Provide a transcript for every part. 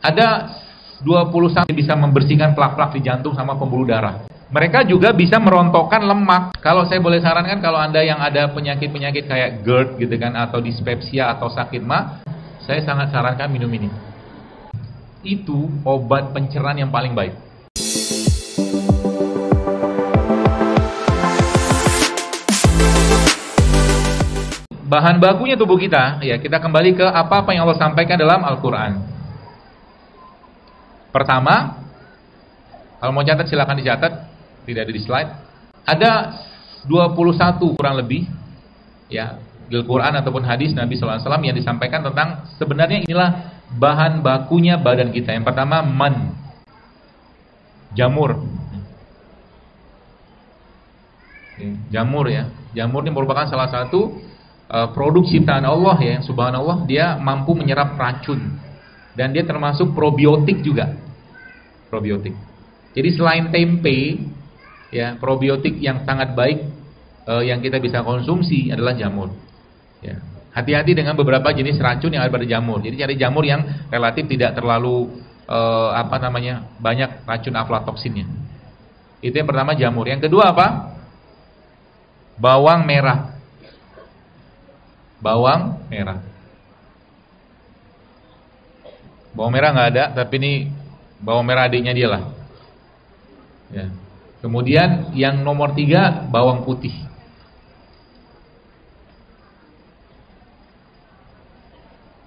Ada 21 bisa membersihkan plak-plak di jantung sama pembuluh darah. Mereka juga bisa merontokkan lemak. Kalau saya boleh sarankan, kalau Anda yang ada penyakit-penyakit kayak GERD gitu kan, atau dispepsia atau sakit ma, saya sangat sarankan minum ini. Itu obat pencerahan yang paling baik. Bahan bakunya tubuh kita, ya kita kembali ke apa yang Allah sampaikan dalam Al-Quran. Pertama, kalau mau catat silakan dicatat, tidak ada di slide. Ada 21 kurang lebih, ya, di Al-Quran ataupun hadis Nabi SAW yang disampaikan tentang sebenarnya inilah bahan bakunya badan kita. Yang pertama, jamur. Jamur ya, jamur ini merupakan salah satu produk ciptaan Allah ya, subhanallah, dia mampu menyerap racun dan dia termasuk probiotik juga. Probiotik. Jadi selain tempe ya, probiotik yang sangat baik yang kita bisa konsumsi adalah jamur. Ya. Hati-hati dengan beberapa jenis racun yang ada pada jamur. Jadi cari jamur yang relatif tidak terlalu banyak racun aflatoksinnya. Itu yang pertama, jamur. Yang kedua apa? Bawang merah. Bawang merah. Bawang merah nggak ada, tapi ini bawang merah adiknya dia lah. Ya. Kemudian yang nomor 3, bawang putih.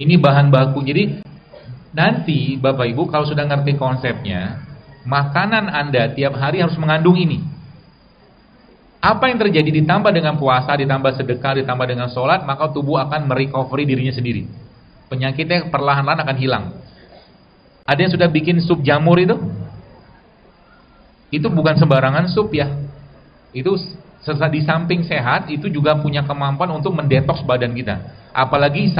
Ini bahan baku. Jadi nanti Bapak Ibu kalau sudah ngerti konsepnya, makanan Anda tiap hari harus mengandung ini. Apa yang terjadi ditambah dengan puasa, ditambah sedekah, ditambah dengan sholat, maka tubuh akan merecovery dirinya sendiri. Penyakitnya perlahan-lahan akan hilang. Ada yang sudah bikin sup jamur itu? Itu bukan sembarangan sup ya. Itu di samping sehat, itu juga punya kemampuan untuk mendetoks badan kita. Apalagi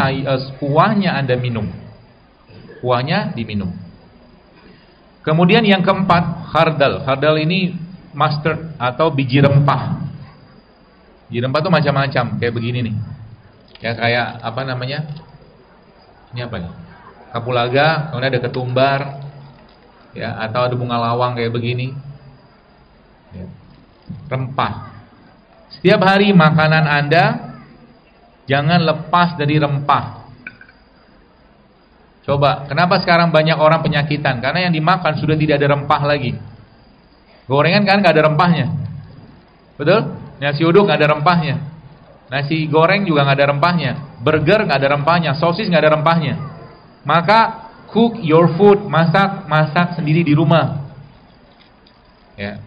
kuahnya Anda minum. Kuahnya diminum. Kemudian yang keempat, khardal. Khardal ini mustard atau biji rempah. Biji rempah itu macam-macam, kayak begini nih. Ya kayak apa namanya? Ini apa nih? Kapulaga, kemudian ada ketumbar, ya, atau ada bunga lawang kayak begini. Ya. Rempah. Setiap hari makanan Anda jangan lepas dari rempah. Coba, kenapa sekarang banyak orang penyakitan? Karena yang dimakan sudah tidak ada rempah lagi. Gorengan kan nggak ada rempahnya, betul? Nasi uduk nggak ada rempahnya, nasi goreng juga nggak ada rempahnya, burger nggak ada rempahnya, sosis nggak ada rempahnya. Maka cook your food, masak sendiri di rumah. Ya.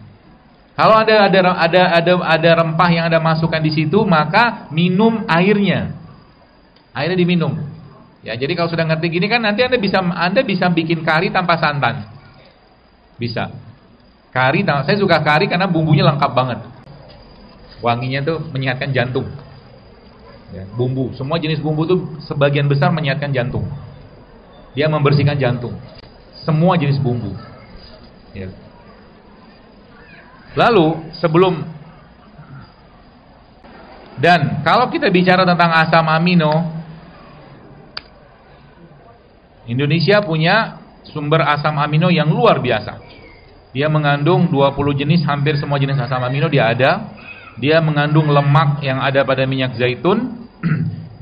Kalau ada rempah yang Anda masukkan di situ, maka minum airnya. Airnya diminum. Ya, jadi kalau sudah ngerti gini kan nanti Anda bisa bikin kari tanpa santan. Bisa. Kari, saya suka kari karena bumbunya lengkap banget. Wanginya tuh menyehatkan jantung. Ya, bumbu, semua jenis bumbu tuh sebagian besar menyehatkan jantung. Dia membersihkan jantung. Semua jenis bumbu. Ya. Lalu dan kalau kita bicara tentang asam amino, Indonesia punya sumber asam amino yang luar biasa. Dia mengandung 20 jenis, hampir semua jenis asam amino dia ada. Dia mengandung lemak yang ada pada minyak zaitun.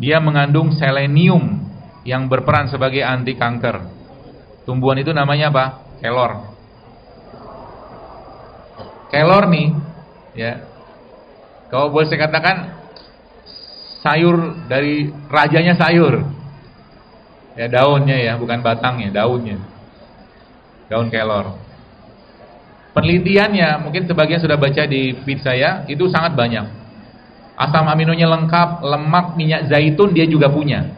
Dia mengandung selenium yang berperan sebagai anti kanker. Tumbuhan itu namanya apa? Kelor. Kelor nih, ya. Kalau boleh saya katakan sayur dari rajanya sayur. Ya, daunnya ya, bukan batangnya, daunnya. Daun kelor. Penelitiannya, mungkin sebagian sudah baca di feed saya, itu sangat banyak. Asam aminonya lengkap, lemak minyak zaitun dia juga punya.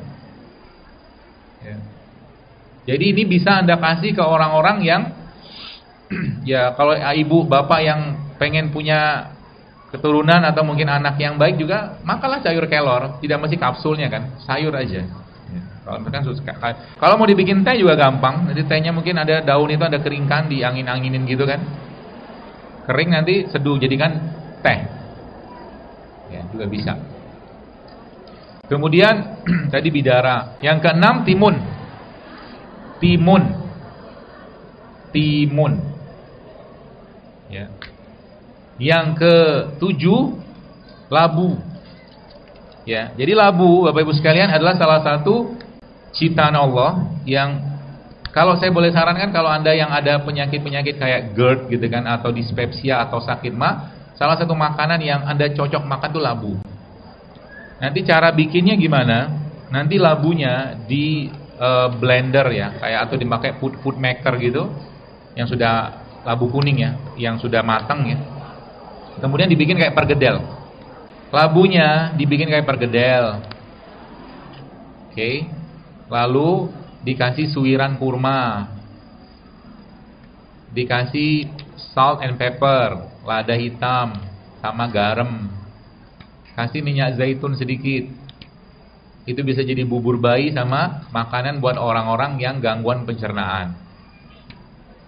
Ya. Jadi ini bisa Anda kasih ke orang-orang yang ya kalau ibu bapak yang pengen punya keturunan atau mungkin anak yang baik juga, makalah sayur kelor, tidak mesti kapsulnya kan, sayur aja. Ya. Kalau mau dibikin teh juga gampang. Jadi tehnya mungkin ada daun itu ada keringkan, diangin-anginin gitu kan. Kering nanti seduh jadikan teh. Ya, juga bisa. Kemudian tadi bidara. Yang keenam timun. Timun. timun. Ya. Yang ketujuh, labu. Ya, jadi labu, Bapak Ibu sekalian, adalah salah satu ciptaan Allah yang, kalau saya boleh sarankan, kalau Anda yang ada penyakit-penyakit kayak GERD gitu kan, atau dispepsia atau sakit ma, salah satu makanan yang Anda cocok makan tuh labu. Nanti cara bikinnya gimana? Nanti labunya di blender ya, kayak atau dipakai food maker gitu, yang sudah labu kuning ya, yang sudah matang ya. Kemudian dibikin kayak pergedel. Labunya dibikin kayak pergedel. Oke. Lalu dikasih suiran kurma. Dikasih salt and pepper, lada hitam sama garam. Kasih minyak zaitun sedikit. Itu bisa jadi bubur bayi sama makanan buat orang-orang yang gangguan pencernaan.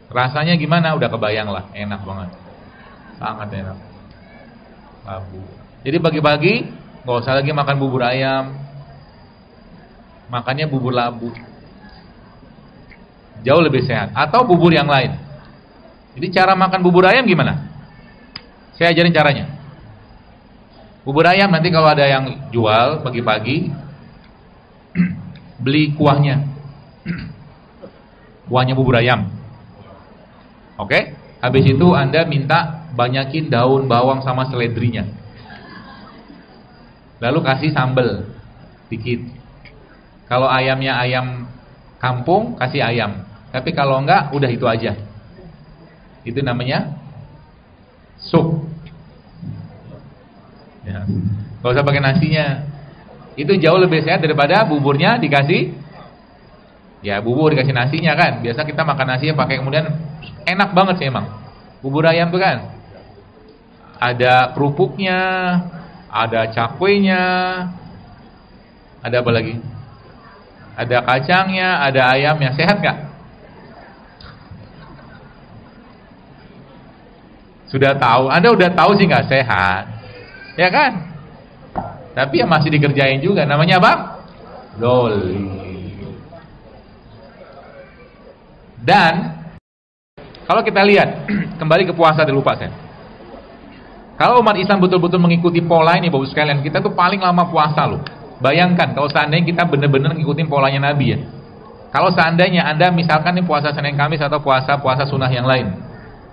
Rasanya gimana? Udah kebayang lah, enak banget. Sangat enak. Labu. Jadi pagi-pagi nggak usah lagi makan bubur ayam, makannya bubur labu. Jauh lebih sehat. Atau bubur yang lain. Jadi cara makan bubur ayam gimana? Saya ajarin caranya. Bubur ayam nanti kalau ada yang jual pagi-pagi, beli kuahnya. Kuahnya bubur ayam. Oke? Habis itu Anda minta banyakin daun bawang sama seledrinya. Lalu kasih sambal dikit. Kalau ayamnya ayam kampung, kasih ayam. Tapi kalau enggak, udah itu aja. Itu namanya sup. Ya. Gak usah pakai nasinya. Itu jauh lebih sehat daripada buburnya dikasih. Ya, bubur dikasih nasinya kan. Biasa kita makan nasinya pakai, kemudian enak banget sih emang. Bubur ayam tuh kan ada kerupuknya, ada cakwenya, ada apa lagi? Ada kacangnya, ada ayamnya. Sehat nggak? Sudah tahu, Anda udah tahu sih nggak sehat, ya kan? Tapi ya masih dikerjain juga. Namanya apa? Loli. Dan kalau kita lihat kembali ke puasa, lupa saya. Kalau umat Islam betul-betul mengikuti pola ini, Bapak sekalian, kita tuh paling lama puasa loh. Bayangkan kalau seandainya kita benar-benar ngikutin polanya Nabi ya. Kalau seandainya Anda misalkan nih puasa Senin Kamis atau puasa sunnah yang lain,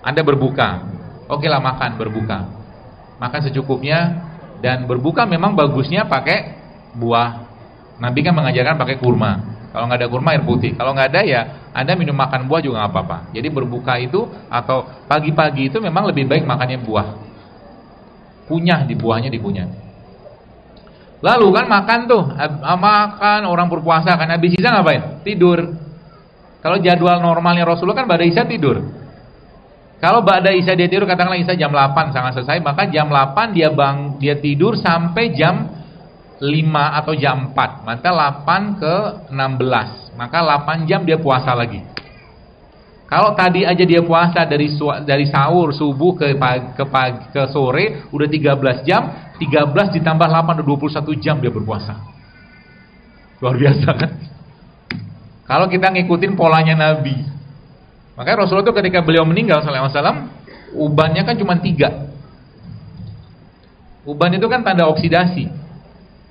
Anda berbuka, oke lah makan, berbuka, makan secukupnya. Dan berbuka memang bagusnya pakai buah. Nabi kan mengajarkan pakai kurma. Kalau nggak ada kurma, air putih. Kalau nggak ada ya Anda minum makan buah juga nggak apa-apa. Jadi berbuka itu atau pagi-pagi itu memang lebih baik makannya buah. Kunyah di buahnya, dikunyah. Lalu kan makan tuh, makan orang berpuasa kan, habis isya ngapain? Tidur. Kalau jadwal normalnya Rasulullah kan ba'da isya tidur. Kalau ba'da isya dia tidur, katakanlah isya jam 8 sangat selesai, maka jam 8 dia tidur sampai jam 5 atau jam 4. Maka 8 ke 16. Maka 8 jam dia puasa lagi. Kalau tadi aja dia puasa dari sahur subuh ke sore udah 13 jam, 13 ditambah 8 udah 21 jam dia berpuasa. Luar biasa kan? Kalau kita ngikutin polanya Nabi. Makanya Rasulullah itu ketika beliau meninggal sallallahu alaihi wasallam, ubannya kan cuma 3. Uban itu kan tanda oksidasi.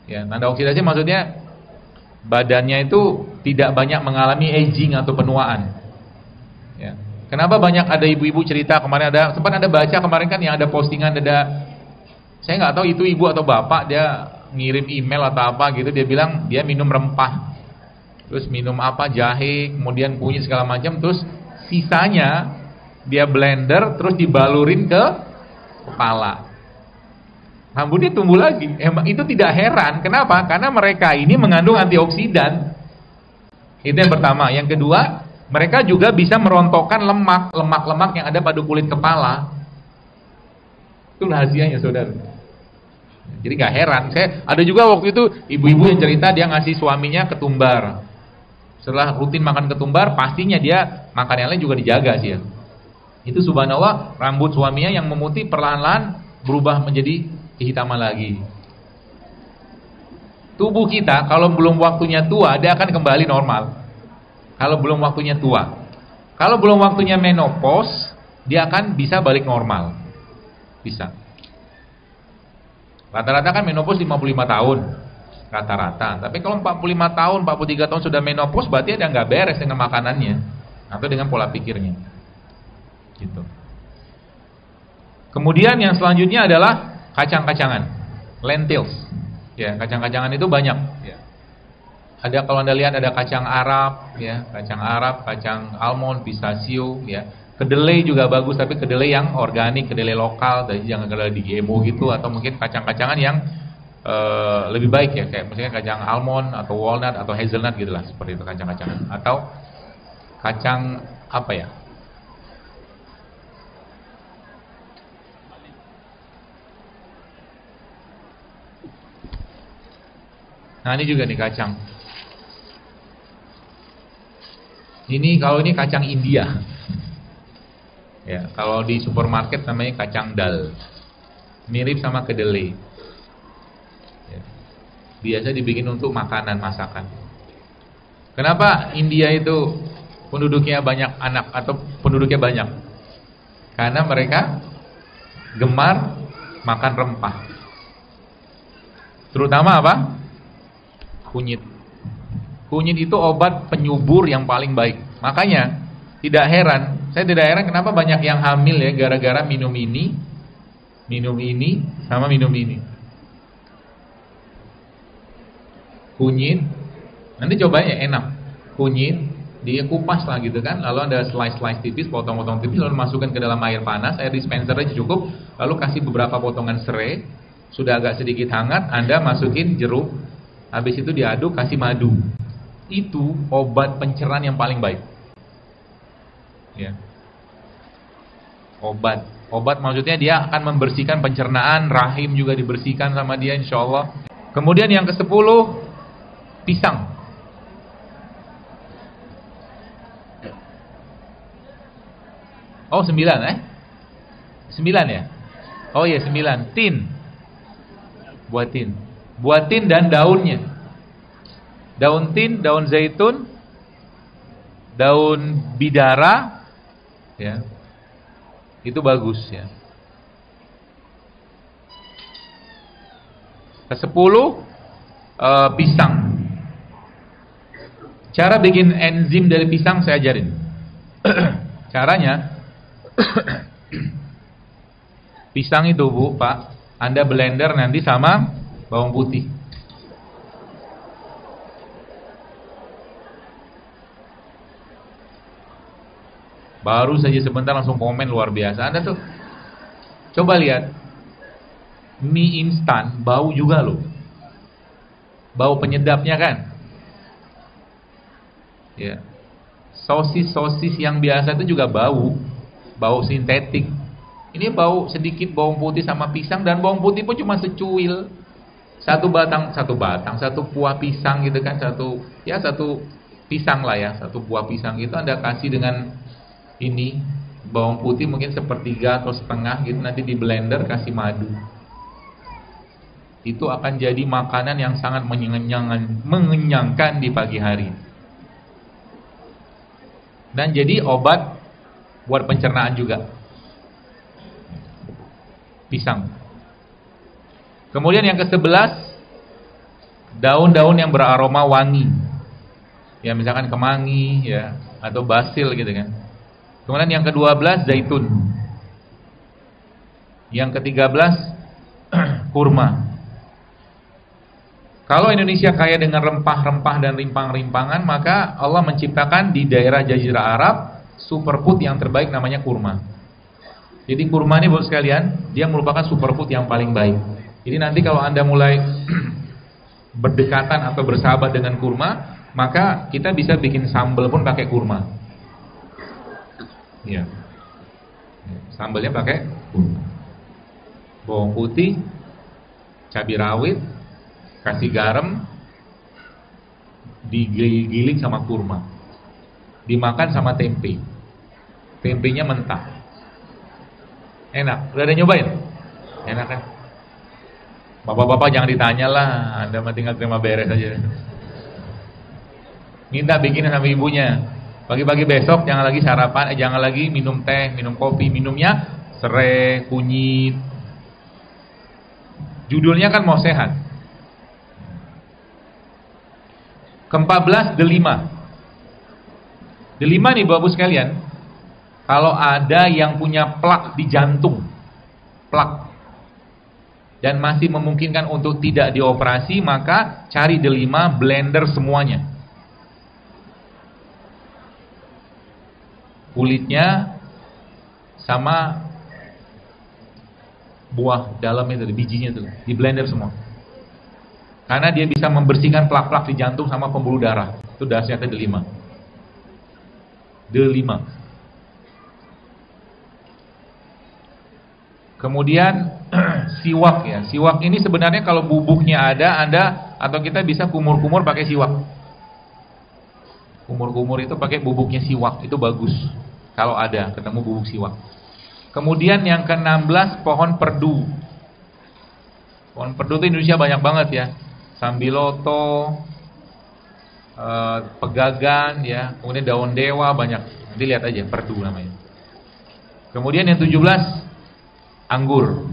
Ya, tanda oksidasi maksudnya badannya itu tidak banyak mengalami aging atau penuaan. Ya. Kenapa banyak ada ibu-ibu cerita kemarin, sempat ada baca kemarin kan yang ada postingan, saya nggak tahu itu ibu atau bapak, dia ngirim email atau apa gitu, dia bilang dia minum rempah, terus minum apa jahe, kemudian kunyit segala macam, terus sisanya dia blender terus dibalurin ke kepala, rambutnya tumbuh lagi. Emang itu tidak heran, kenapa? Karena mereka ini mengandung antioksidan. Itu yang pertama. Yang kedua, mereka juga bisa merontokkan lemak-lemak yang ada pada kulit kepala. Itu rahasianya, saudara. Jadi gak heran. Ada juga waktu itu ibu-ibu yang cerita dia ngasih suaminya ketumbar. Setelah rutin makan ketumbar, pastinya dia makan yang lain juga dijaga sih ya. Itu subhanallah, rambut suaminya yang memutih perlahan-lahan berubah menjadi kehitaman lagi. Tubuh kita kalau belum waktunya tua, dia akan kembali normal. Kalau belum waktunya tua. Kalau belum waktunya menopause, dia akan bisa balik normal. Bisa. Rata-rata kan menopause 55 tahun. Rata-rata. Tapi kalau 45 tahun, 43 tahun sudah menopause, berarti ada nggak beres dengan makanannya atau dengan pola pikirnya. Gitu. Kemudian yang selanjutnya adalah kacang-kacangan, lentils. Ya, kacang-kacangan itu banyak. Ya. Ada, kalau Anda lihat, ada kacang Arab, ya, kacang almond, pistachio, ya. Kedelai juga bagus, tapi kedelai yang organik, kedelai lokal, jadi jangan kedelai di GMO gitu, atau mungkin kacang-kacangan yang lebih baik ya, kayak misalnya kacang almond atau walnut atau hazelnut gitulah, seperti itu kacang-kacangan. Atau kacang apa ya? Nah, ini juga nih kacang. Ini kalau ini kacang India. Ya, kalau di supermarket namanya kacang dal. Mirip sama kedelai. Ya. Biasa dibikin untuk makanan, masakan. Kenapa India itu penduduknya banyak anak atau penduduknya banyak? Karena mereka gemar makan rempah. Terutama apa? Kunyit. Kunyit itu obat penyubur yang paling baik. Makanya saya tidak heran kenapa banyak yang hamil ya, gara-gara minum ini sama minum ini. Kunyit, nanti cobain ya, enak. Kunyit dia kupas lah gitu kan, lalu ada slice tipis, potong-potong tipis, lalu masukkan ke dalam air panas, air dispenser aja cukup, lalu kasih beberapa potongan serai, sudah agak sedikit hangat, Anda masukin jeruk, habis itu diaduk, kasih madu. Itu obat pencernaan yang paling baik. Ya. Obat maksudnya dia akan membersihkan pencernaan, rahim juga dibersihkan sama dia insyaallah. Kemudian yang ke-10, pisang. Oh 9 9 ya? Oh iya 9. Tin. Buat tin dan daunnya. Daun tin, daun zaitun, daun bidara, ya. Itu bagus ya. Ke-10, pisang. Cara bikin enzim dari pisang saya ajarin. Caranya pisang itu Bu, Pak, Anda blender nanti sama bawang putih. Baru saja sebentar langsung komen luar biasa. Anda tuh coba lihat mie instan, bau juga loh. Bau penyedapnya kan. Ya. Sosis yang biasa itu juga bau sintetik. Ini bau sedikit bawang putih sama pisang, dan bawang putih pun cuma secuil. Satu buah pisang gitu kan, satu pisang lah ya, satu buah pisang itu Anda kasih dengan ini bawang putih mungkin 1/3 atau setengah gitu, nanti di blender kasih madu. Itu akan jadi makanan yang sangat mengenyangkan di pagi hari. Dan jadi obat buat pencernaan juga. Pisang. Kemudian yang ke-11, daun-daun yang beraroma wangi. Ya misalkan kemangi ya, atau basil gitu kan. Kemudian yang ke-12, zaitun. Yang ke-13, kurma. Kalau Indonesia kaya dengan rempah-rempah dan rimpang-rimpangan, maka Allah menciptakan di daerah Jazirah Arab superfood yang terbaik namanya kurma. Jadi kurma ini buat sekalian, dia merupakan superfood yang paling baik. Jadi nanti kalau Anda mulai berdekatan atau bersahabat dengan kurma, maka kita bisa bikin sambal pun pakai kurma. Ya. Sambalnya pakai kurma. Bawang putih, cabai rawit, kasih garam, digiling sama kurma, dimakan sama tempe. Tempenya mentah, enak. Udah ada nyobain? Enak kan? Bapak-bapak jangan ditanya lah, Anda mah tinggal terima beres aja. Minta bikin sama ibunya. Pagi-pagi besok jangan lagi sarapan, jangan lagi minum teh, minum kopi, minumnya serai, kunyit. Judulnya kan mau sehat. Ke-14 delima. Delima nih Bapak-Ibu sekalian, kalau ada yang punya plak di jantung, plak, dan masih memungkinkan untuk tidak dioperasi, maka cari delima, blender semuanya. Kulitnya sama buah dalamnya itu, bijinya itu, di blender semua. Karena dia bisa membersihkan plak-plak di jantung sama pembuluh darah. Itu dahsyatnya delima. Delima. Kemudian siwak ya. Siwak ini sebenarnya kalau bubuknya ada, Anda atau kita bisa kumur-kumur pakai siwak. Kumur-kumur itu pakai bubuknya siwak, itu bagus. Kalau ada ketemu bubuk siwak. Kemudian yang ke-16 pohon perdu. Pohon perdu itu Indonesia banyak banget ya. Sambiloto, pegagan ya, kemudian daun dewa banyak. Nanti lihat aja perdu namanya. Kemudian yang 17 anggur.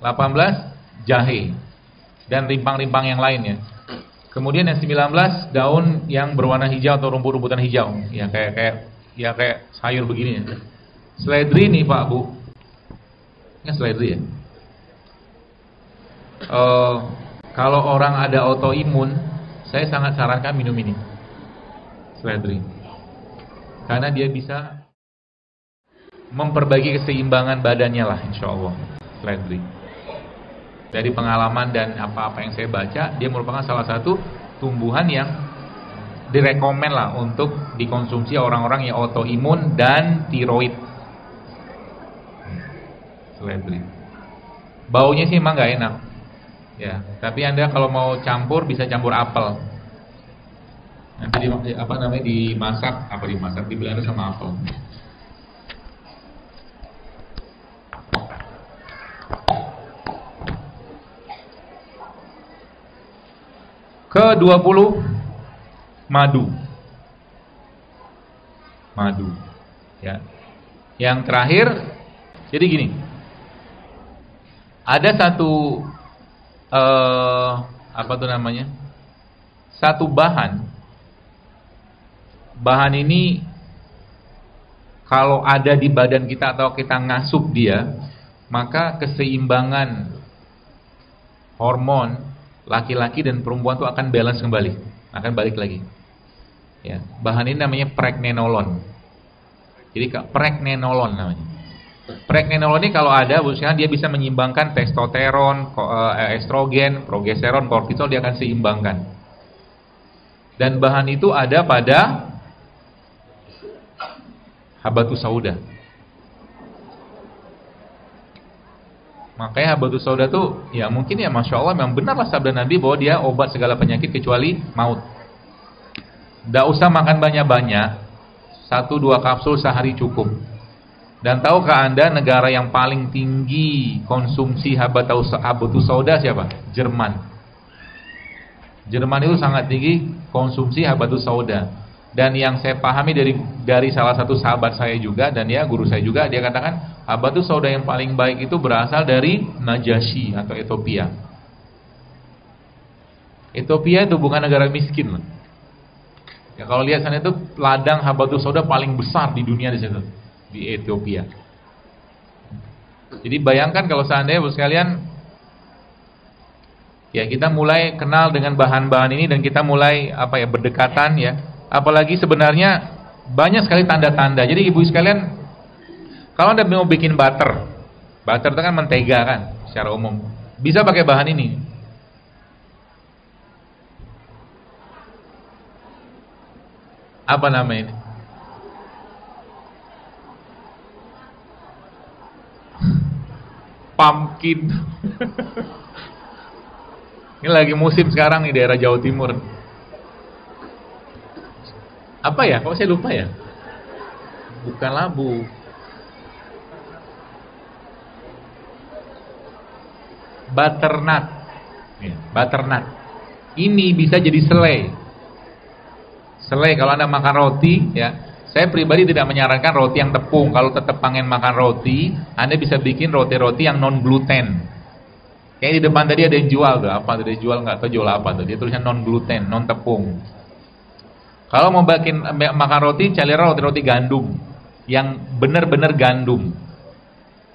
18 jahe dan rimpang-rimpang yang lainnya. Kemudian yang 19 daun yang berwarna hijau atau rumput-rumputan hijau. Ya kayak sayur begini ya. Seledri nih Pak Bu. Ini seledri ya. Kalau orang ada autoimun, saya sangat sarankan minum ini, seledri, karena dia bisa memperbaiki keseimbangan badannya lah, insya Allah. Seledri, dari pengalaman dan apa-apa yang saya baca, dia merupakan salah satu tumbuhan yang direkomen lah untuk dikonsumsi orang-orang yang autoimun dan tiroid. Seledri, baunya sih emang nggak enak. Ya, tapi Anda kalau mau campur bisa campur apel. Nanti dimasak, di blender sama apel. Ke-20 madu. Madu. Ya. Yang terakhir, jadi gini. Ada satu satu bahan ini kalau ada di badan kita atau kita ngasup dia, maka keseimbangan hormon laki-laki dan perempuan itu akan balance kembali, akan balik lagi ya. Bahan ini namanya pregnenolon. Jadi pregnenolon namanya. Pregnenolon ini kalau ada, dia bisa menyeimbangkan testosteron, estrogen, progesteron, kortisol, dia akan seimbangkan. Dan bahan itu ada pada habatus sauda. Makanya habatus sauda tuh, ya mungkin ya Masya Allah memang benarlah sabda Nabi bahwa dia obat segala penyakit kecuali maut. Tidak usah makan banyak-banyak, 1-2 kapsul sehari cukup. Dan tahukah Anda negara yang paling tinggi konsumsi habatus sauda siapa? Jerman. Jerman itu sangat tinggi konsumsi habatus sauda. Dan yang saya pahami dari salah satu sahabat saya juga, dan ya guru saya juga, dia katakan habatus sauda yang paling baik itu berasal dari Najasyi atau Ethiopia. Ethiopia itu bukan negara miskin loh. Ya kalau lihat sana itu ladang habatus sauda paling besar di dunia di situ, di Ethiopia. Jadi bayangkan kalau seandainya Bapak sekalian, ya kita mulai kenal dengan bahan-bahan ini dan kita mulai berdekatan ya. Apalagi sebenarnya banyak sekali tanda-tanda. Jadi ibu sekalian, kalau Anda mau bikin butter itu kan mentega kan secara umum, bisa pakai bahan ini. Apa namanya ini? Pumpkin. Ini lagi musim sekarang di daerah Jawa Timur. Apa ya? Kok saya lupa ya? Bukan labu. Butternut. Ya, butternut. Ini bisa jadi selai. Selai, kalau Anda makan roti ya, saya pribadi tidak menyarankan roti yang tepung. Kalau tetap pengen makan roti, Anda bisa bikin roti-roti yang non gluten. Kayak di depan tadi ada yang jual tuh, apa tuh dia jual, nggak tahu jual apa tuh. Dia tulisnya non gluten, non tepung. Kalau mau makan roti, carilah roti-roti gandum yang benar-benar gandum.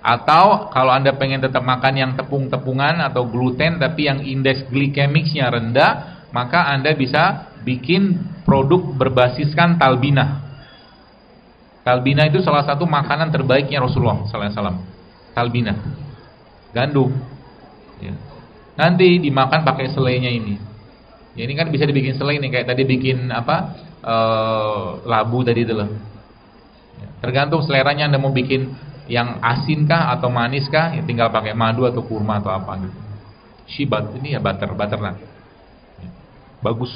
Atau kalau Anda pengen tetap makan yang tepung-tepungan atau gluten tapi yang indeks glikemiknya rendah, maka Anda bisa bikin produk berbasiskan talbinah. Talbinah itu salah satu makanan terbaiknya Rasulullah sallallahu alaihi wasallam. Talbinah, gandum. Ya. Nanti dimakan pakai selainya ini. Ya, ini kan bisa dibikin selai nih, kayak tadi bikin apa? Labu tadi itu loh. Ya, tergantung seleranya, Anda mau bikin yang asin kah atau manis kah? Ya, tinggal pakai madu atau kurma atau apa gitu. Shibat ini ya butter lah. Ya, bagus.